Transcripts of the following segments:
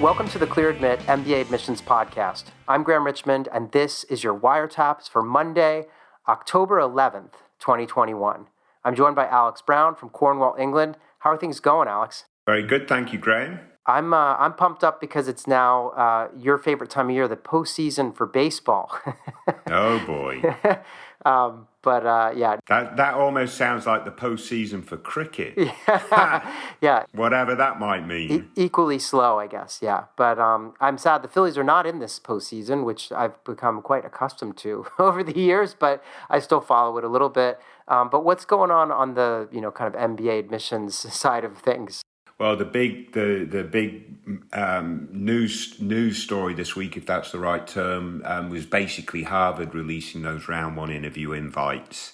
Welcome to the Clear Admit MBA Admissions Podcast. I'm Graham Richmond, and this is your WireTaps for Monday, October 11th, 2021. I'm joined by Alex Brown from Cornwall, England. How are things going, Alex? Very good, thank you, Graham. I'm pumped up because it's now your favorite time of year, the postseason for baseball. Oh boy! Yeah, that almost sounds like the postseason for cricket. yeah. Whatever that might mean. Equally slow, I guess. Yeah, but I'm sad the Phillies are not in this postseason, which I've become quite accustomed to over the years. But I still follow it a little bit. But what's going on the kind of MBA admissions side of things? Well, the big news story this week, if that's the right term, was basically Harvard releasing those round one interview invites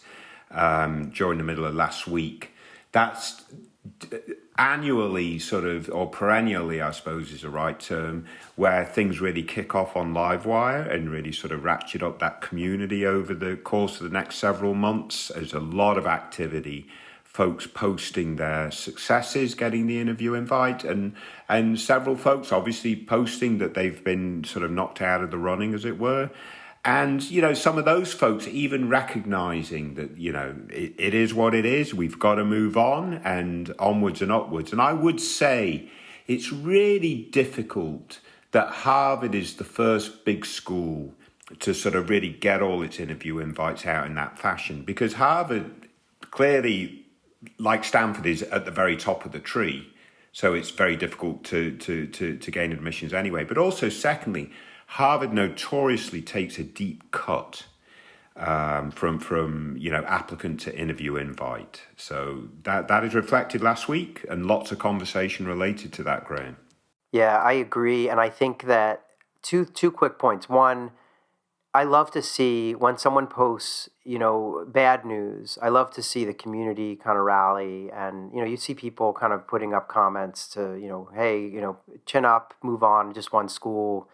during the middle of last week. That's annually or perennially, I suppose is the right term, where things really kick off on Livewire and really sort of ratchet up that community over the course of the next several months. There's a lot of activity. Folks posting their successes, getting the interview invite, and several folks obviously posting that they've been sort of knocked out of the running, as it were. And, some of those folks even recognizing that, it is what it is. We've got to move on and onwards and upwards. And I would say it's really difficult that Harvard is the first big school to sort of really get all its interview invites out in that fashion, because Harvard clearly, like Stanford, is at the very top of the tree, so it's very difficult to gain admissions anyway. But also, secondly, Harvard notoriously takes a deep cut from applicant to interview invite. So that is reflected last week, and lots of conversation related to that, Graham. Yeah, I agree, and I think that two quick points. One, I love to see when someone posts, bad news. I love to see the community kind of rally, and you see people kind of putting up comments to, hey, chin up, move on, just one school,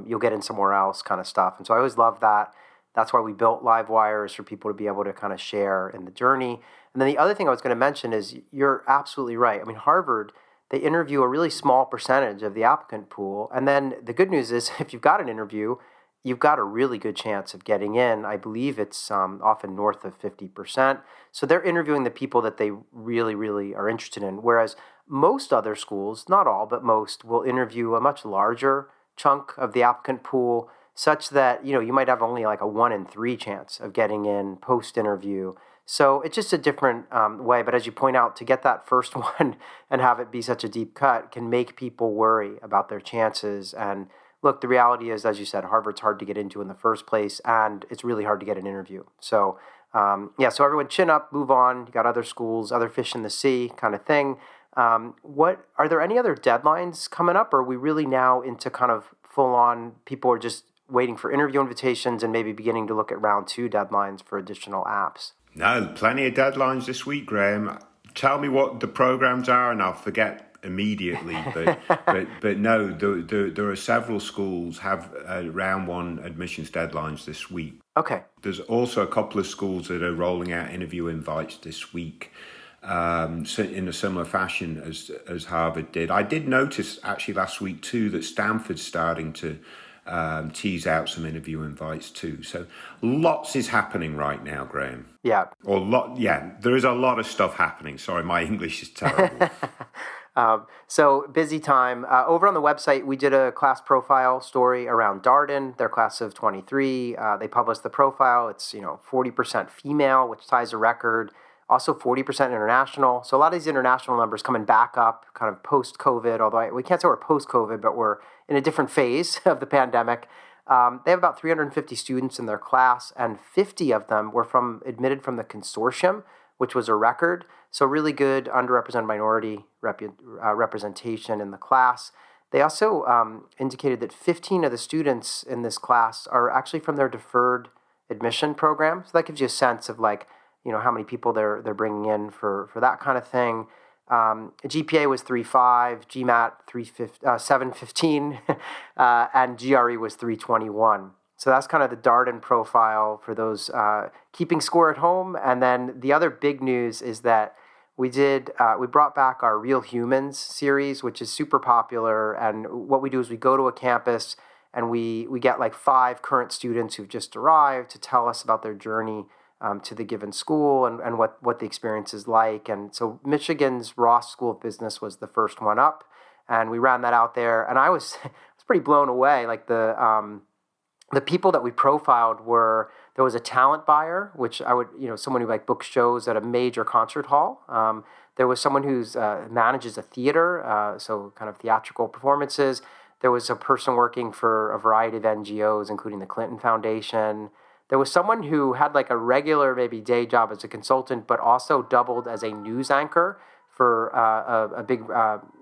you'll get in somewhere else, kind of stuff. And so I always love that. That's why we built Livewire, is for people to be able to kind of share in the journey. And then the other thing I was going to mention is you're absolutely right. I mean, Harvard, they interview a really small percentage of the applicant pool, and then the good news is if you've got an interview, you've got a really good chance of getting in. I believe it's often north of 50%. So they're interviewing the people that they really, really are interested in. Whereas most other schools, not all, but most, will interview a much larger chunk of the applicant pool, such that, you might have only like a 1 in 3 chance of getting in post-interview. So it's just a different way. But as you point out, to get that first one and have it be such a deep cut can make people worry about their chances. And look, the reality is, as you said, Harvard's hard to get into in the first place, and it's really hard to get an interview. So, so everyone chin up, move on. You got other schools, other fish in the sea kind of thing. Are there any other deadlines coming up, or are we really now into kind of full-on, people are just waiting for interview invitations and maybe beginning to look at round 2 deadlines for additional apps? No, plenty of deadlines this week, Graham. Tell me what the programs are and I'll forget immediately, but no, there are several schools have round 1 admissions deadlines this week. Okay. There's also a couple of schools that are rolling out interview invites this week, in a similar fashion as Harvard did. I did notice actually last week too that Stanford's starting to tease out some interview invites too. So lots is happening right now, Graham. Yeah. There is a lot of stuff happening. Sorry, my English is terrible. So busy time. Over on the website, we did a class profile story around Darden, their class of 23. They published the profile. It's 40% female, which ties a record. Also 40% international. So a lot of these international numbers coming back up kind of post-COVID, although we can't say we're post-COVID, but we're in a different phase of the pandemic. They have about 350 students in their class, and 50 of them were admitted from the consortium, which was a record. So really good underrepresented minority representation in the class. They also indicated that 15 of the students in this class are actually from their deferred admission program. So that gives you a sense of how many people they're bringing in for that kind of thing. GPA was 3.5, GMAT 715, and GRE was 321. So that's kind of the Darden profile for those keeping score at home. And then the other big news is that we brought back our Real Humans series, which is super popular. And what we do is we go to a campus and we get like 5 current students who've just arrived to tell us about their journey to the given school and what the experience is like. And so Michigan's Ross School of Business was the first one up, and we ran that out there. And I was pretty blown away. Like the people that we profiled there was a talent buyer, which someone who like books shows at a major concert hall. There was someone who's manages a theater, so kind of theatrical performances. There was a person working for a variety of NGOs, including the Clinton Foundation. There was someone who had like a regular maybe day job as a consultant, but also doubled as a news anchor for a big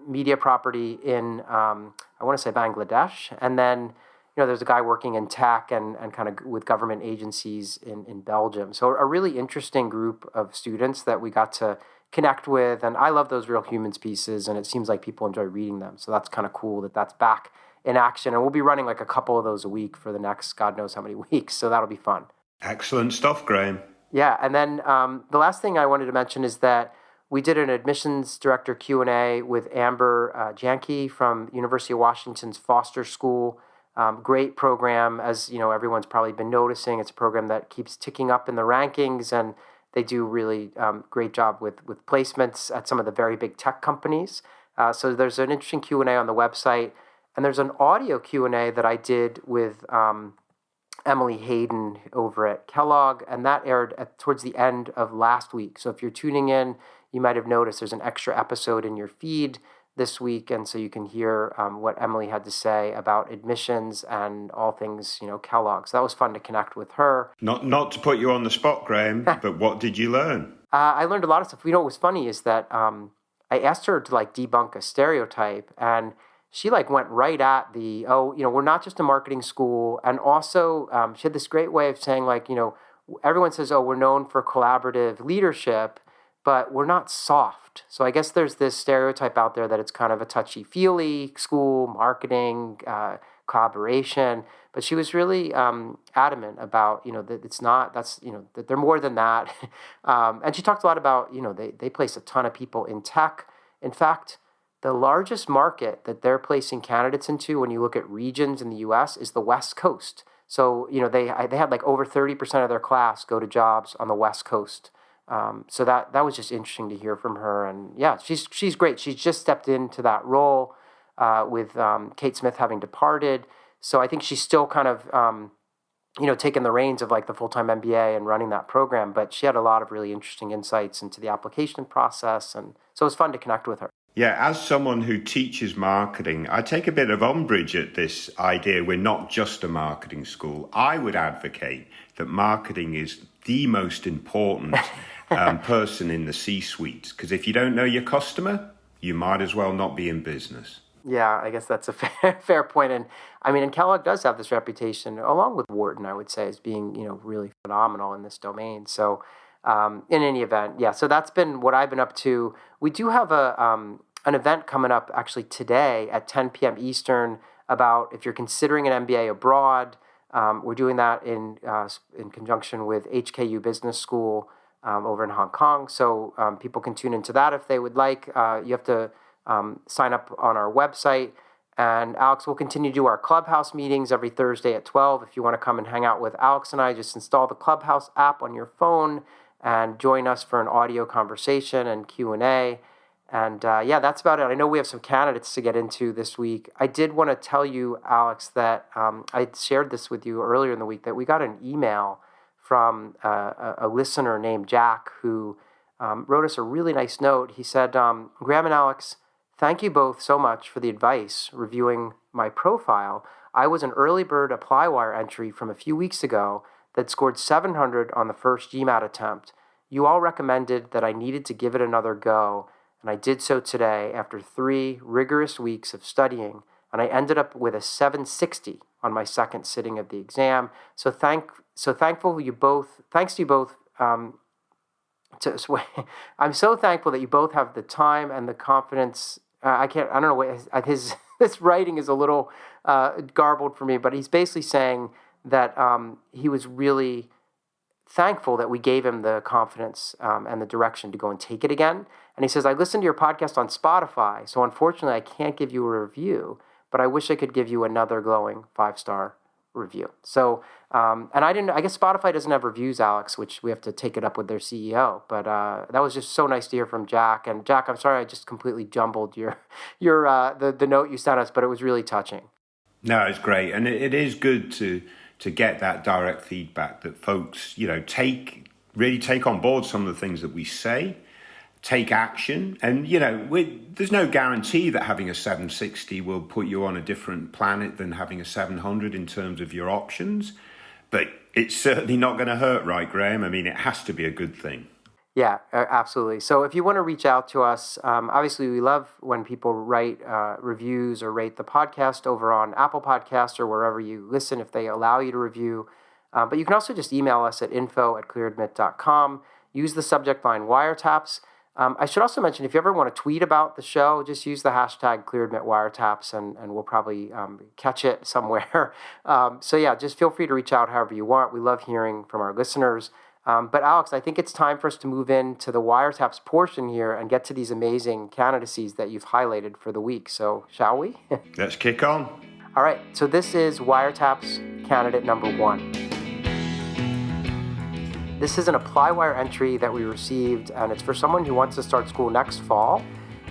media property in, I want to say Bangladesh. And then, there's a guy working in tech and kind of with government agencies in Belgium. So a really interesting group of students that we got to connect with. And I love those Real Humans pieces, and it seems like people enjoy reading them. So that's kind of cool that that's back in action. And we'll be running like a couple of those a week for the next God knows how many weeks. So that'll be fun. Excellent stuff, Graham. Yeah. And then the last thing I wanted to mention is that we did an admissions director Q&A with Amber Janke from University of Washington's Foster School. Great program, as everyone's probably been noticing. It's a program that keeps ticking up in the rankings, and they do really great job with placements at some of the very big tech companies. So there's an interesting Q&A on the website, and there's an audio Q&A that I did with Emily Hayden over at Kellogg, and that aired towards the end of last week. So if you're tuning in, you might have noticed there's an extra episode in your feed this week, and so you can hear what Emily had to say about admissions and all things, Kellogg. So that was fun to connect with her. Not to put you on the spot, Graham, but what did you learn? I learned a lot of stuff. What was funny is that I asked her to like debunk a stereotype, and she like went right at we're not just a marketing school. And also she had this great way of saying everyone says, we're known for collaborative leadership, but we're not soft. So I guess there's this stereotype out there that it's kind of a touchy-feely school, marketing, collaboration. But she was really adamant about, that it's not, that they're more than that. And she talked a lot about, they place a ton of people in tech. In fact, the largest market that they're placing candidates into when you look at regions in the U.S. is the West Coast. So, they had like over 30% of their class go to jobs on the West Coast. So that was just interesting to hear from her. And yeah, she's great. She's just stepped into that role with Kate Smith having departed. So I think she's still kind of, taking the reins of like the full-time MBA and running that program. But she had a lot of really interesting insights into the application process. And so it was fun to connect with her. Yeah, as someone who teaches marketing, I take a bit of umbrage at this idea we're not just a marketing school. I would advocate that marketing is the most important person in the C-suite, because if you don't know your customer, you might as well not be in business. Yeah, I guess that's a fair point. And I mean, and Kellogg does have this reputation, along with Wharton, I would say, as being, really phenomenal in this domain. So in any event, yeah, so that's been what I've been up to. We do have an event coming up actually today at 10 p.m. Eastern about if you're considering an MBA abroad. We're doing that in conjunction with HKU Business School over in Hong Kong. So people can tune into that if they would like. You have to sign up on our website. And Alex will continue to do our Clubhouse meetings every Thursday at 12. If you want to come and hang out with Alex and I, just install the Clubhouse app on your phone and join us for an audio conversation and Q&A. And that's about it. I know we have some candidates to get into this week. I did want to tell you, Alex, that I shared this with you earlier in the week, that we got an email from a listener named Jack who wrote us a really nice note. He said, Graham and Alex, thank you both so much for the advice reviewing my profile. I was an early bird ApplyWire entry from a few weeks ago that scored 700 on the first GMAT attempt. You all recommended that I needed to give it another go, and I did so today after 3 rigorous weeks of studying, and I ended up with a 760 on my second sitting of the exam. Thanks to you both. I'm so thankful that you both have the time and the confidence. I don't know what his writing is a little garbled for me, but he's basically saying that he was really thankful that we gave him the confidence and the direction to go and take it again. And he says, I listened to your podcast on Spotify, so unfortunately I can't give you a review, but I wish I could give you another glowing 5-star review. So, I guess Spotify doesn't have reviews, Alex, which we have to take it up with their CEO. But that was just so nice to hear from Jack. And Jack, I'm sorry I just completely jumbled the note you sent us, but it was really touching. No, it's great, and it is good to get that direct feedback that folks, really take on board some of the things that we say, take action, and there's no guarantee that having a 760 will put you on a different planet than having a 700 in terms of your options, but it's certainly not going to hurt, right, Graham? I mean, it has to be a good thing. Yeah, absolutely. So if you want to reach out to us, obviously we love when people write reviews or rate the podcast over on Apple Podcasts or wherever you listen, if they allow you to review. But you can also just email us at info@clearadmit.com. Use the subject line WireTaps. I should also mention, if you ever want to tweet about the show, just use the hashtag ClearedMitWireTaps, and we'll probably catch it somewhere. Just feel free to reach out however you want. We love hearing from our listeners. But Alex, I think it's time for us to move into the wiretaps portion here and get to these amazing candidacies that you've highlighted for the week. So shall we? Let's kick on. All right. So this is wiretaps candidate number 1. This is an ApplyWire entry that we received, and it's for someone who wants to start school next fall.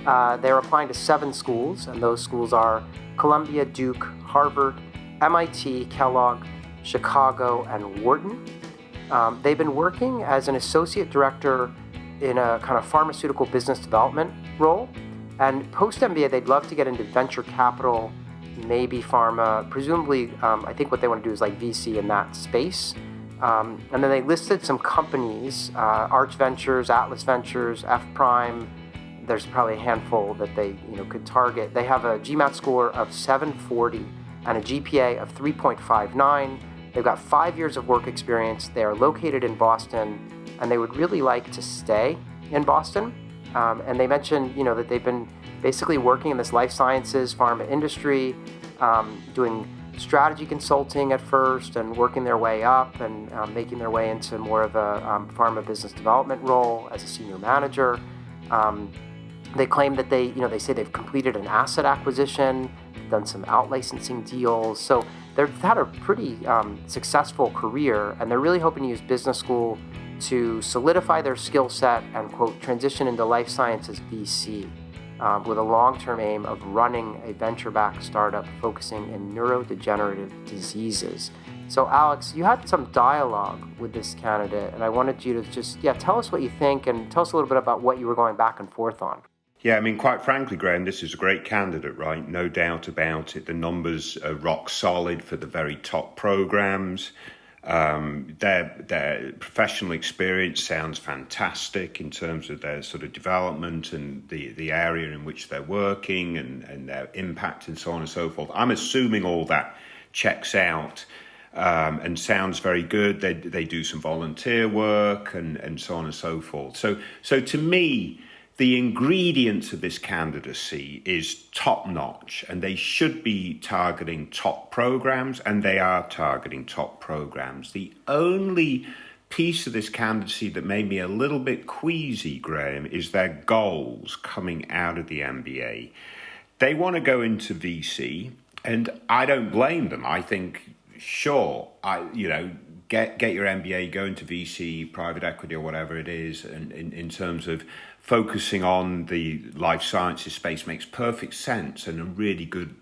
They're applying to 7 schools, and those schools are Columbia, Duke, Harvard, MIT, Kellogg, Chicago, and Wharton. They've been working as an associate director in a kind of pharmaceutical business development role. And post-MBA, they'd love to get into venture capital, maybe pharma. Presumably, I think what they want to do is like VC in that space. And then they listed some companies, Arch Ventures, Atlas Ventures, F Prime. There's probably a handful that they could target. They have a GMAT score of 740 and a GPA of 3.59. They've got 5 years of work experience. They are located in Boston, and they would really like to stay in Boston. And they mentioned, that they've been basically working in this life sciences, pharma industry, doing strategy consulting at first and working their way up and making their way into more of a pharma business development role as a senior manager. They claim that they say they've completed an asset acquisition, done some out-licensing deals. So they've had a pretty successful career, and they're really hoping to use business school to solidify their skill set and, quote, transition into life sciences VC with a long-term aim of running a venture-backed startup focusing in neurodegenerative diseases. So, Alex, you had some dialogue with this candidate, and I wanted you to just, tell us what you think and tell us a little bit about what you were going back and forth on. Yeah, I mean, quite frankly, Graham, this is a great candidate, right? No doubt about it. The numbers are rock solid for the very top programs. Their professional experience sounds fantastic in terms of their sort of development and the area in which they're working and their impact and so on and so forth. I'm assuming all that checks out and sounds very good. They do some volunteer work and so on and so forth. So to me, the ingredients of this candidacy is top-notch, and they should be targeting top programs, and they are targeting top programs. The only piece of this candidacy that made me a little bit queasy, Graham, is their goals coming out of the MBA. They want to go into VC, and I don't blame them. I think, sure, get your MBA, go into VC, private equity or whatever it is, and in terms of focusing on the life sciences space makes perfect sense and a really good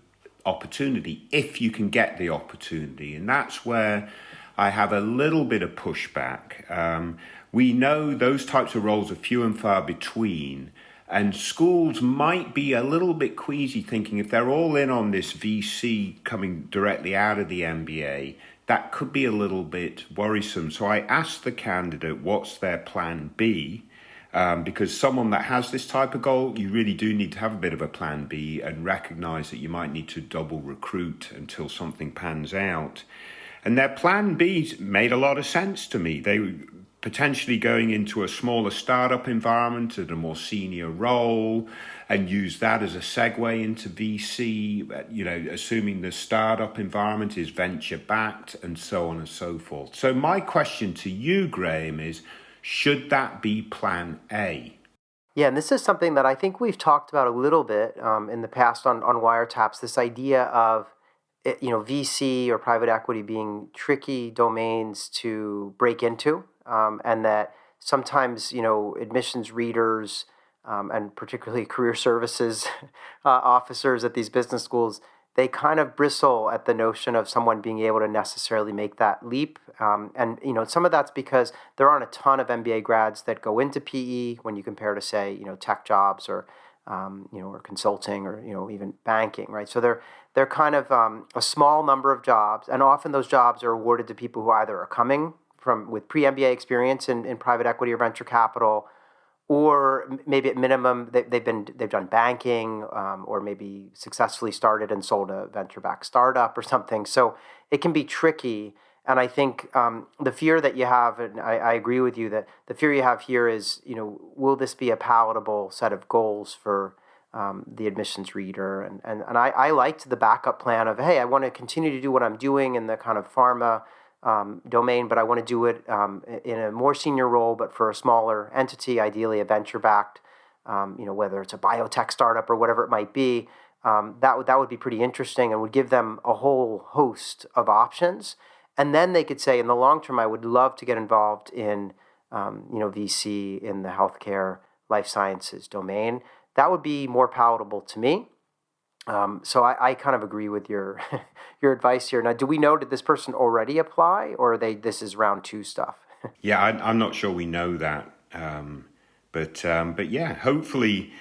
opportunity if you can get the opportunity. And that's where I have a little bit of pushback. We know those types of roles are few and far between, and schools might be a little bit queasy thinking if they're all in on this VC coming directly out of the MBA, that could be a little bit worrisome. So I asked the candidate, what's their plan B? Because someone that has this type of goal, you really do need to have a bit of a plan B and recognize that you might need to double recruit until something pans out. And their plan B made a lot of sense to me. They were potentially going into a smaller startup environment at a more senior role and use that as a segue into VC, assuming the startup environment is venture backed and so on and so forth. So my question to you, Graham, is, should that be plan A? Yeah, and this is something that I think we've talked about a little bit in the past on WireTaps, this idea of VC or private equity being tricky domains to break into, and that sometimes admissions readers and particularly career services officers at these business schools, they kind of bristle at the notion of someone being able to necessarily make that leap. And some of that's because there aren't a ton of MBA grads that go into PE when you compare to, say, tech jobs or or consulting or even banking, right? So they're kind of a small number of jobs, and often those jobs are awarded to people who either are coming from with pre-MBA experience in private equity or venture capital, or maybe at minimum they've done banking, or maybe successfully started and sold a venture-backed startup or something. So it can be tricky. And I think the fear that you have, and I agree with you, that the fear you have here is, will this be a palatable set of goals for the admissions reader? And I liked the backup plan of, hey, I want to continue to do what I'm doing in the kind of pharma domain, but I want to do it in a more senior role, but for a smaller entity, ideally a venture-backed, whether it's a biotech startup or whatever it might be. That would be pretty interesting and would give them a whole host of options. And then they could say, in the long term, I would love to get involved in, VC in the healthcare life sciences domain. That would be more palatable to me. So I kind of agree with your your advice here. Now, do we know, did this person already apply, or this is round 2 stuff? Yeah, I'm not sure we know that. But yeah, hopefully,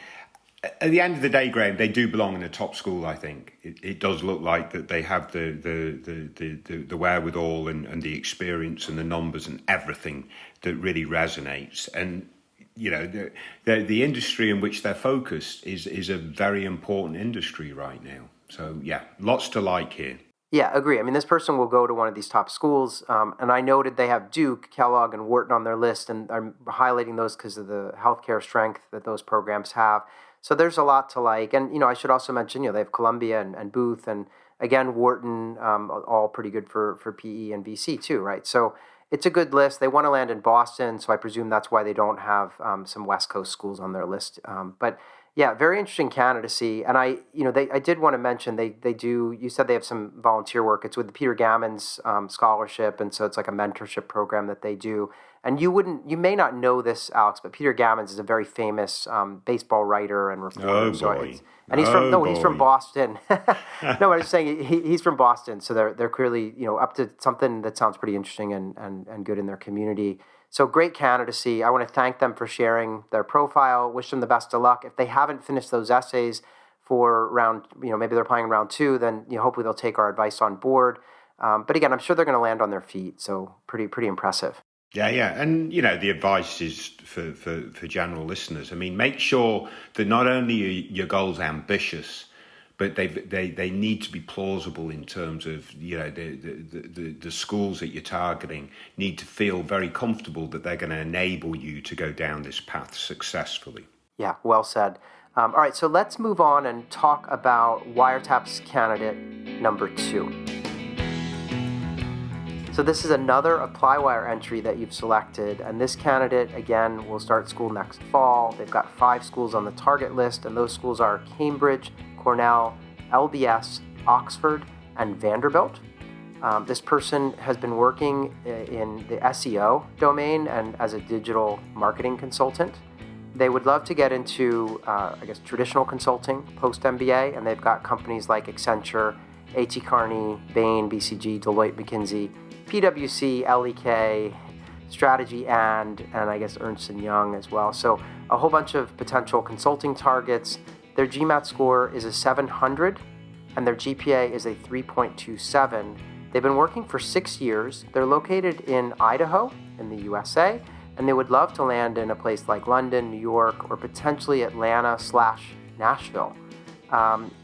at the end of the day, Graham, they do belong in a top school. I think it does look like that they have the wherewithal and the experience and the numbers and everything that really resonates. And the industry in which they're focused is a very important industry right now. So yeah, lots to like here. Yeah, agree. I mean, this person will go to one of these top schools, and I noted they have Duke, Kellogg, and Wharton on their list, and I'm highlighting those because of the healthcare strength that those programs have. So there's a lot to like. And, I should also mention, they have Columbia and Booth, and again, Wharton, all pretty good for PE and VC too, right? So it's a good list. They want to land in Boston, so I presume that's why they don't have some West Coast schools on their list. But yeah, very interesting candidacy. And I did want to mention they do. You said they have some volunteer work. It's with the Peter Gammons scholarship, and so it's like a mentorship program that they do. And you may not know this, Alex, but Peter Gammons is a very famous baseball writer and reporter. Oh boy! And he's from Boston. No, I was saying he's from Boston, so they're clearly up to something that sounds pretty interesting and good in their community. So great candidacy. I want to thank them for sharing their profile. Wish them the best of luck. If they haven't finished those essays for round, maybe they're applying in round 2, then hopefully they'll take our advice on board. But again, I'm sure they're going to land on their feet. So pretty impressive. Yeah, and the advice is for general listeners. I mean, make sure that not only are your goals ambitious, but they need to be plausible in terms of the schools that you're targeting need to feel very comfortable that they're going to enable you to go down this path successfully. Yeah, well said. All right, so let's move on and talk about WireTaps candidate number 2. So this is another ApplyWire entry that you've selected, and this candidate, again, will start school next fall. They've got 5 schools on the target list, and those schools are Cambridge, Cornell, LBS, Oxford, and Vanderbilt. This person has been working in the SEO domain and as a digital marketing consultant. They would love to get into, traditional consulting, post-MBA, and they've got companies like Accenture, A.T. Kearney, Bain, BCG, Deloitte, McKinsey, PwC, LEK, Strategy, and I guess Ernst & Young as well. So a whole bunch of potential consulting targets. Their GMAT score is a 700, and their GPA is a 3.27. They've been working for 6 years. They're located in Idaho in the USA, and they would love to land in a place like London, New York, or potentially Atlanta/Nashville.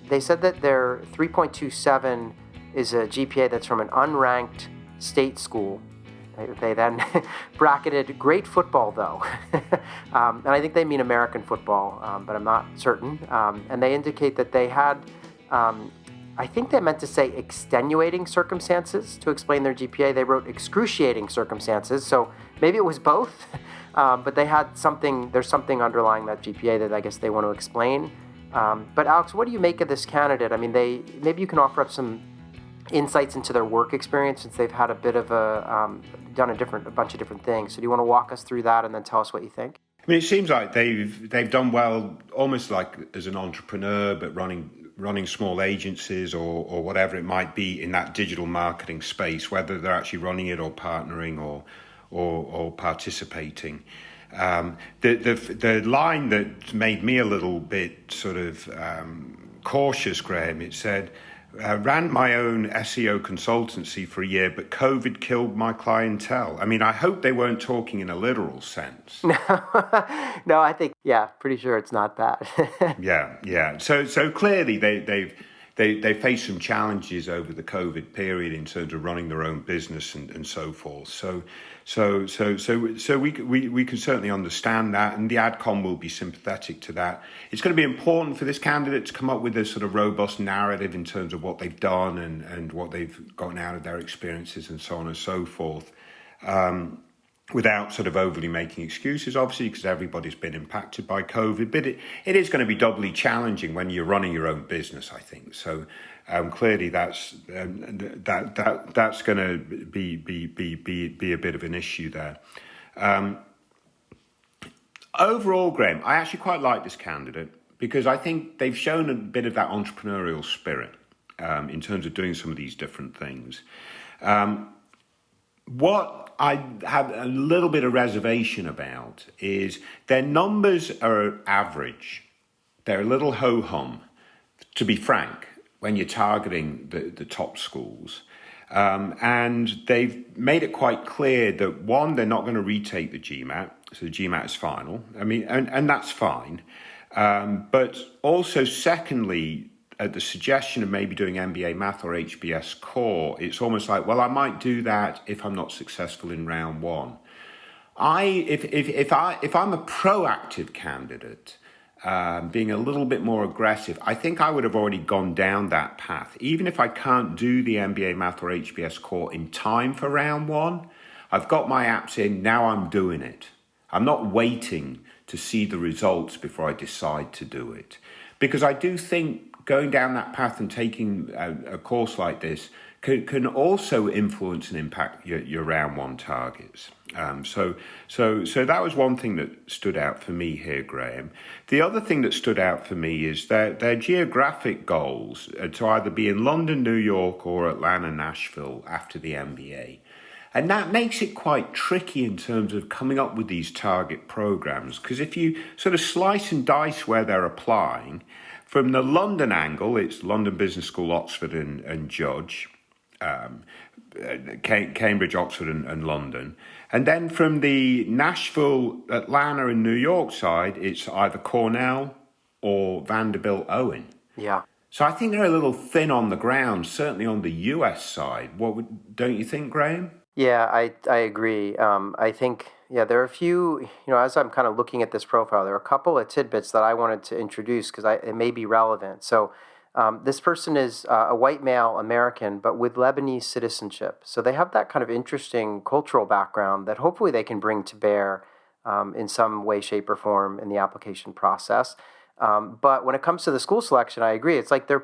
They said that their 3.27 is a GPA that's from an unranked state school. They then bracketed great football, though. And I think they mean American football, but I'm not certain. And they indicate that they had, I think they meant to say extenuating circumstances to explain their GPA. They wrote excruciating circumstances, so maybe it was both. But they had something. There's something underlying that GPA that I guess they want to explain. But Alex, what do you make of this candidate? I mean, maybe you can offer up some insights into their work experience since they've had a bit of done a bunch of different things. So do you want to walk us through that and then tell us what you think? I mean, it seems like they've done well, almost like as an entrepreneur, but running small agencies or whatever it might be in that digital marketing space, whether they're actually running it or partnering or participating. The line that made me a little bit sort of cautious, Graham, it said, ran my own SEO consultancy for a year, but COVID killed my clientele. I mean, I hope they weren't talking in a literal sense. No, I think, pretty sure it's not that. Yeah. So clearly they faced some challenges over the COVID period in terms of running their own business and so forth. So we can certainly understand that, and the AdCom will be sympathetic to that. It's going to be important for this candidate to come up with a sort of robust narrative in terms of what they've done and what they've gotten out of their experiences and so on and so forth. Without sort of overly making excuses, obviously, because everybody's been impacted by COVID. But it is going to be doubly challenging when you're running your own business, I think. So clearly that's going to be a bit of an issue there. Overall, Graham, I actually quite like this candidate because I think they've shown a bit of that entrepreneurial spirit in terms of doing some of these different things. What I have a little bit of reservation about is their numbers are average. They're a little ho-hum, to be frank, when you're targeting the top schools. And they've made it quite clear that, one, they're not going to retake the GMAT, so the GMAT is final. I mean, and that's fine. But also, secondly, at the suggestion of maybe doing MBA Math or HBS Core, it's almost like, well, I might do that if I'm not successful in round one. If I'm a proactive candidate, being a little bit more aggressive, I think I would have already gone down that path. Even if I can't do the MBA Math or HBS Core in time for round one, I've got my apps in, now I'm doing it. I'm not waiting to see the results before I decide to do it. Because I do think going down that path and taking a course like this can also influence and impact your round one targets. So that was one thing that stood out for me here, Graham. The other thing that stood out for me is their geographic goals to either be in London, New York, or Atlanta, Nashville after the MBA. And that makes it quite tricky in terms of coming up with these target programs, because if you sort of slice and dice where they're applying, from the London angle, it's London Business School, Oxford and Judge, Cambridge, Oxford and London. And then from the Nashville, Atlanta and New York side, it's either Cornell or Vanderbilt Owen. Yeah. So I think they're a little thin on the ground, certainly on the US side. Don't you think, Graham? Yeah, I agree. I think, there are a few, as I'm kind of looking at this profile, there are a couple of tidbits that I wanted to introduce because it may be relevant. So this person is a white male American, but with Lebanese citizenship. So they have that kind of interesting cultural background that hopefully they can bring to bear in some way, shape, or form in the application process. But when it comes to the school selection, I agree. It's like they've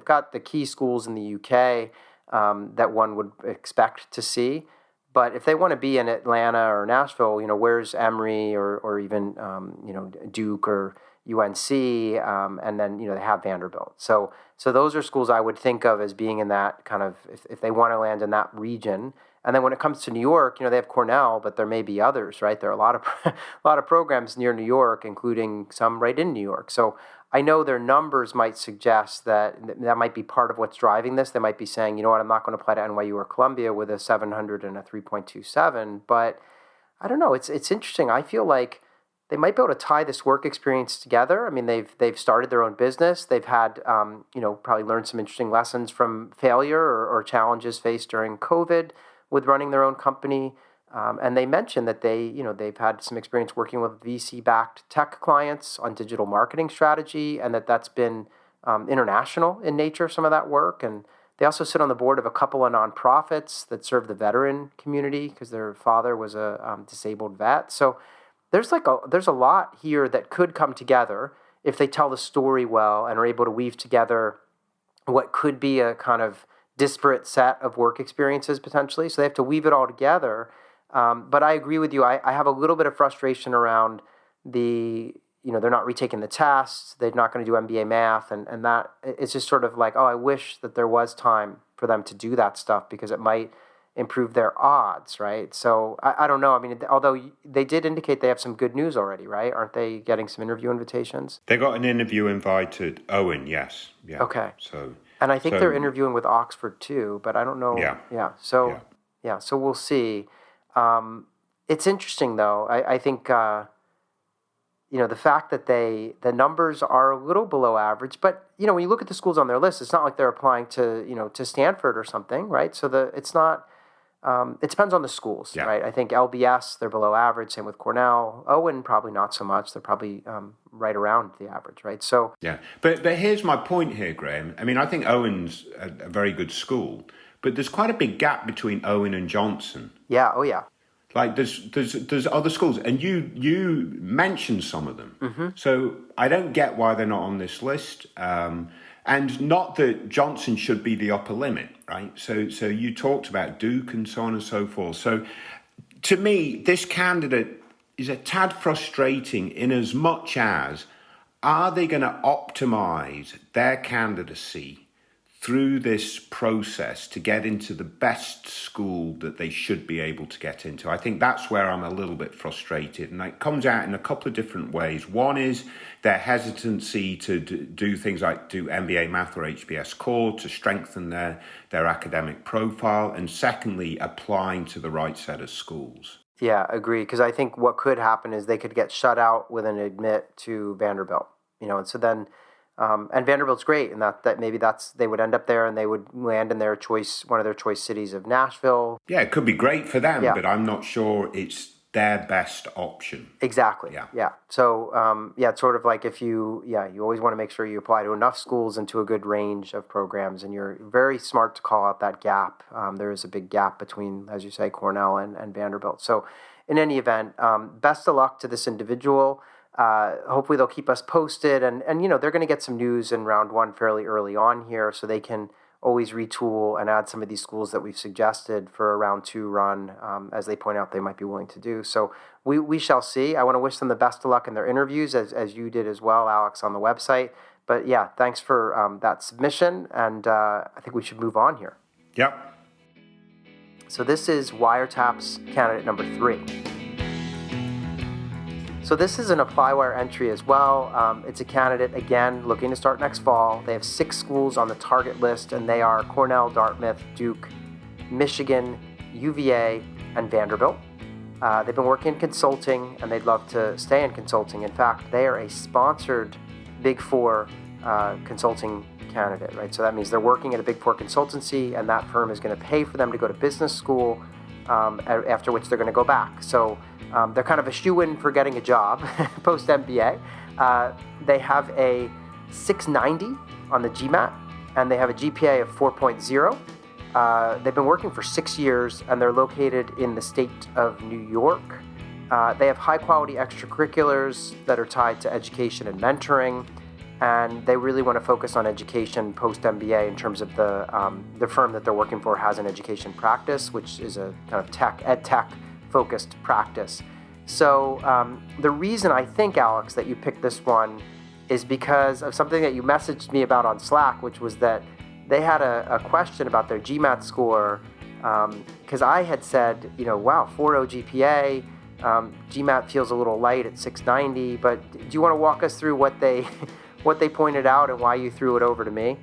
got the key schools in the UK that one would expect to see. But if they want to be in Atlanta or Nashville, where's Emory or even, Duke or UNC, and then, they have Vanderbilt. So those are schools I would think of as being in that kind of, if they want to land in that region. And then when it comes to New York, they have Cornell, but there may be others, right? There are a lot of programs near New York, including some right in New York. So I know their numbers might suggest that might be part of what's driving this. They might be saying, you know what, I'm not going to apply to NYU or Columbia with a 700 and a 3.27. But I don't know. It's interesting. I feel like they might be able to tie this work experience together. I mean, they've started their own business. They've had, probably learned some interesting lessons from failure or challenges faced during COVID with running their own company. And they mentioned that they've had some experience working with VC-backed tech clients on digital marketing strategy, and that's been international in nature, some of that work. And They also sit on the board of a couple of nonprofits that serve the veteran community because their father was a disabled vet. So there's a lot here that could come together if they tell the story well and are able to weave together what could be a kind of disparate set of work experiences potentially. So they have to weave it all together. But I agree with you. I have a little bit of frustration around they're not retaking the tests. They're not going to do MBA math. And that it's just sort of like, I wish that there was time for them to do that stuff because it might improve their odds, right? So I don't know. I mean, although they did indicate they have some good news already, right? Aren't they getting some interview invitations? They got an interview invited. Owen, yes. Yeah. Okay. So, and I think they're interviewing with Oxford too, but I don't know. Yeah. Yeah. So, so we'll see. It's interesting though. I think, the fact that the numbers are a little below average, but, when you look at the schools on their list, it's not like they're applying to, to Stanford or something, right? So it's not, it depends on the schools, right? I think LBS, they're below average. Same with Cornell. Owen, probably not so much. They're probably right around the average, right? So yeah, but here's my point here, Graham. I mean, I think Owen's a very good school, but there's quite a big gap between Owen and Johnson. Yeah. Oh, yeah. Like there's other schools, and you mentioned some of them. Mm-hmm. So I don't get why they're not on this list. And not that Johnson should be the upper limit, right? So you talked about Duke and so on and so forth. So to me, this candidate is a tad frustrating in as much as, are they going to optimize their candidacy through this process to get into the best school that they should be able to get into? I think that's where I'm a little bit frustrated. And it comes out in a couple of different ways. One is their hesitancy to do things like do MBA Math or HBS Core to strengthen their academic profile. And secondly, applying to the right set of schools. Yeah, agree. Because I think what could happen is they could get shut out with an admit to Vanderbilt, and so then, and Vanderbilt's great in that maybe they would end up there and they would land in one of their choice cities of Nashville. Yeah, it could be great for them, but I'm not sure it's their best option. Exactly. Yeah. So, it's sort of like you always want to make sure you apply to enough schools and to a good range of programs, and you're very smart to call out that gap. There is a big gap between, as you say, Cornell and Vanderbilt. So in any event, best of luck to this individual. Hopefully they'll keep us posted, and they're going to get some news in round one fairly early on here, so they can always retool and add some of these schools that we've suggested for a round two run, as they point out they might be willing to do. So we shall see. I want to wish them the best of luck in their interviews, as you did as well, Alex, on the website. But yeah, thanks for that submission, and I think we should move on here. Yep. So this is WireTaps candidate number 3. So this is an ApplyWire entry as well. It's a candidate, again, looking to start next fall. They have 6 schools on the target list, and they are Cornell, Dartmouth, Duke, Michigan, UVA, and Vanderbilt. They've been working in consulting, and they'd love to stay in consulting. In fact, they are a sponsored Big Four consulting candidate, right? So that means they're working at a Big Four consultancy, and that firm is going to pay for them to go to business school, after which they're going to go back. So they're kind of a shoo-in for getting a job post-MBA. They have a 690 on the GMAT, and they have a GPA of 4.0. They've been working for 6 years, and they're located in the state of New York. They have high-quality extracurriculars that are tied to education and mentoring, and they really want to focus on education post-MBA in terms of the firm that they're working for has an education practice, which is a kind of ed tech focused practice. So the reason I think, Alex, that you picked this one is because of something that you messaged me about on Slack, which was that they had a question about their GMAT score, because I had said, wow, 4.0 GPA, GMAT feels a little light at 690, but do you want to walk us through what they pointed out and why you threw it over to me?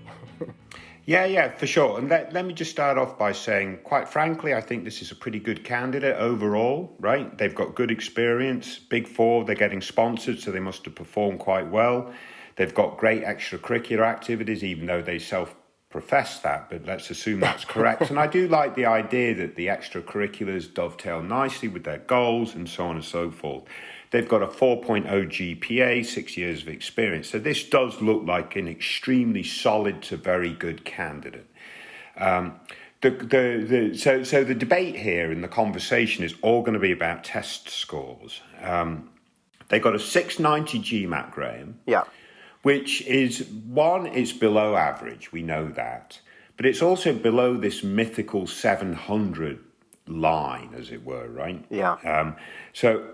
Yeah, for sure. And let me just start off by saying, quite frankly, I think this is a pretty good candidate overall, right? They've got good experience, Big Four, they're getting sponsored, so they must have performed quite well. They've got great extracurricular activities, even though they self-profess that, but let's assume that's correct. And I do like the idea that the extracurriculars dovetail nicely with their goals and so on and so forth. They've got a 4.0 GPA, 6 years of experience. So this does look like an extremely solid to very good candidate. So the debate here and the conversation is all going to be about test scores. They got a 690 GMAT, Graham. Yeah. Which is, one, it's below average, we know that. But it's also below this mythical 700 line, as it were, right? Yeah.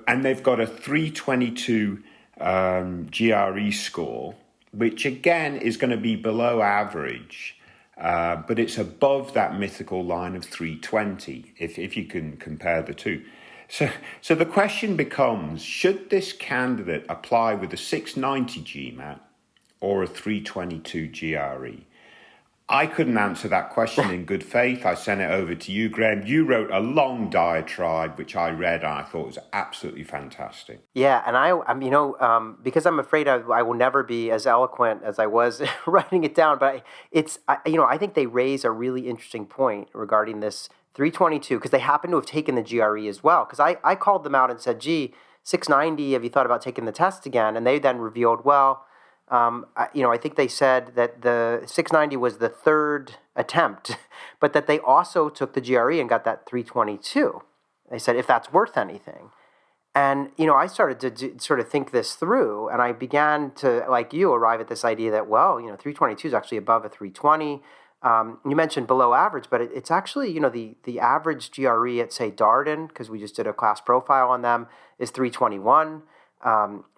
And they've got a 322 GRE score, which again is going to be below average, but it's above that mythical line of 320, if you can compare the two. So the question becomes, should this candidate apply with a 690 GMAT or a 322 GRE? I couldn't answer that question in good faith. I sent it over to you, Graham. You wrote a long diatribe, which I read and I thought was absolutely fantastic. Yeah, and because I'm afraid I will never be as eloquent as I was writing it down, but I think they raise a really interesting point regarding this 322, because they happen to have taken the GRE as well. Because I called them out and said, gee, 690, have you thought about taking the test again? And they then revealed, well, I think they said that the 690 was the third attempt, but that they also took the GRE and got that 322. They said, if that's worth anything. And, I started to sort of think this through, and I began to, like you, arrive at this idea that, 322 is actually above a 320. You mentioned below average, but it's actually, the average GRE at, say, Darden, because we just did a class profile on them, is 321.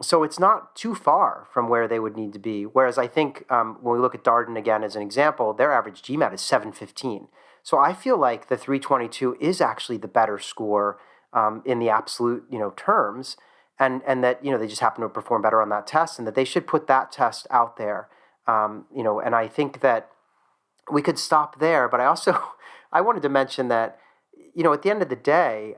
So it's not too far from where they would need to be. Whereas I think when we look at Darden again as an example, their average GMAT is 715. So I feel like the 322 is actually the better score in the absolute terms, and that they just happen to perform better on that test, and that they should put that test out there. And I think that we could stop there, but I wanted to mention that at the end of the day,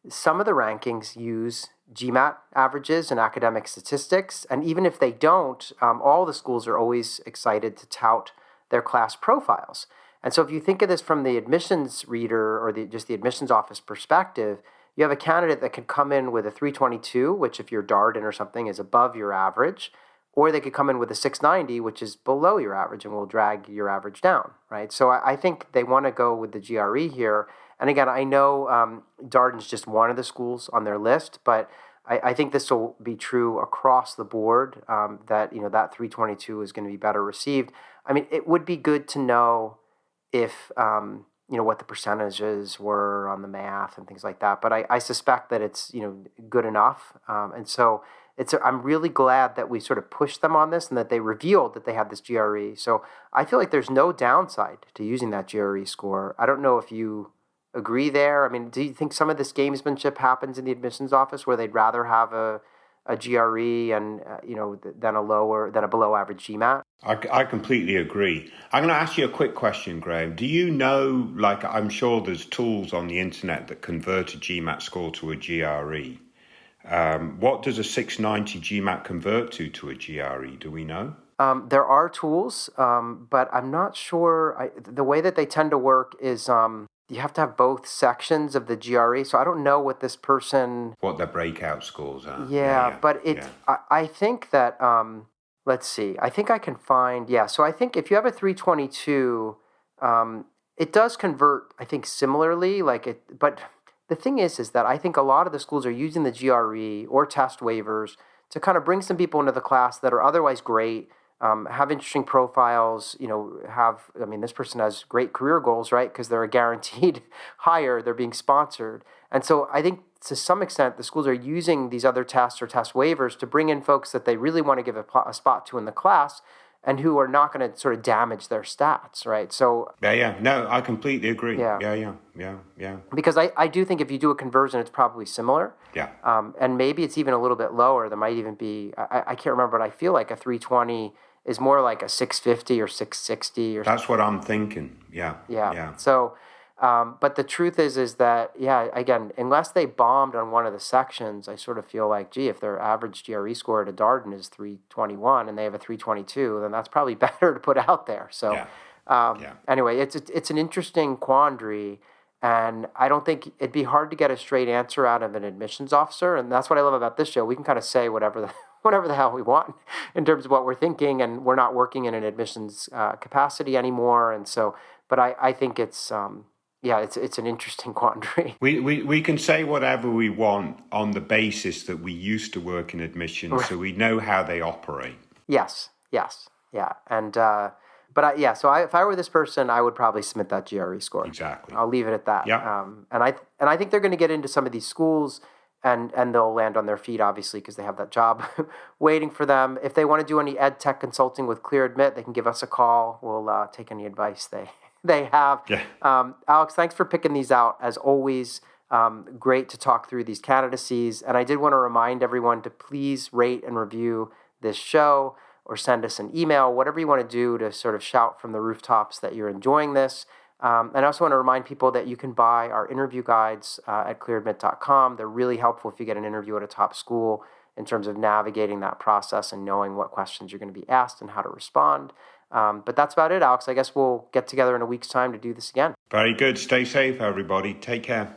some of the rankings use GMAT averages and academic statistics, and even if they don't, all the schools are always excited to tout their class profiles. And so if you think of this from the admissions reader or just the admissions office perspective, you have a candidate that could come in with a 322, which if you're Darden or something is above your average, or they could come in with a 690, which is below your average and will drag your average down, right? So I think they want to go with the GRE here. And again, I know Darden's just one of the schools on their list, but I think this will be true across the board, that that 322 is going to be better received. I mean, it would be good to know if what the percentages were on the math and things like that. But I suspect that it's good enough, and so I'm really glad that we sort of pushed them on this and that they revealed that they had this GRE. So I feel like there's no downside to using that GRE score. I don't know if you agree there. I mean, do you think some of this gamesmanship happens in the admissions office where they'd rather have a GRE and than a below average GMAT? I completely agree. I'm going to ask you a quick question, Graham. Do you know, I'm sure there's tools on the internet that convert a GMAT score to a GRE. What does a 690 GMAT convert to a GRE? Do we know? There are tools, but I'm not sure. The way that they tend to work is you have to have both sections of the GRE. So I don't know what this person... What their breakout scores are. Yeah. But I think that... let's see. I think I can find... Yeah, so I think if you have a 322, it does convert, I think, similarly. But the thing is that I think a lot of the schools are using the GRE or test waivers to kind of bring some people into the class that are otherwise great, have interesting profiles, this person has great career goals, right? Because they're a guaranteed hire, they're being sponsored. And so I think to some extent, the schools are using these other tests or test waivers to bring in folks that they really want to give a spot to in the class and who are not going to sort of damage their stats, right? So no, I completely agree. Yeah. Because I do think if you do a conversion, it's probably similar. Yeah. And maybe it's even a little bit lower. There might even be, I can't remember, but I feel like a 320 is more like a 650 or 660 or something. That's what I'm thinking. Yeah. So, but the truth is that, again, unless they bombed on one of the sections, I sort of feel like, if their average GRE score at a Darden is 321 and they have a 322, then that's probably better to put out there. So, anyway, it's an interesting quandary, and I don't think it'd be hard to get a straight answer out of an admissions officer, and that's what I love about this show. We can kind of say whatever the hell we want in terms of what we're thinking, and we're not working in an admissions capacity anymore, and so... But I think it's it's an interesting quandary. We can say whatever we want on the basis that we used to work in admissions, so we know how they operate. Yes, yeah, and if I were this person, I would probably submit that GRE score. Exactly. I'll leave it at that. Yeah. And I think they're going to get into some of these schools, and they'll land on their feet, obviously, because they have that job waiting for them. If they want to do any ed tech consulting with Clear Admit, they can give us a call. We'll take any advice they have. Yeah. Alex, thanks for picking these out. As always, great to talk through these candidacies. And I did want to remind everyone to please rate and review this show or send us an email, whatever you want to do to sort of shout from the rooftops that you're enjoying this. And I also want to remind people that you can buy our interview guides at clearadmit.com. They're really helpful if you get an interview at a top school in terms of navigating that process and knowing what questions you're going to be asked and how to respond. But that's about it, Alex. I guess we'll get together in a week's time to do this again. Very good. Stay safe, everybody. Take care.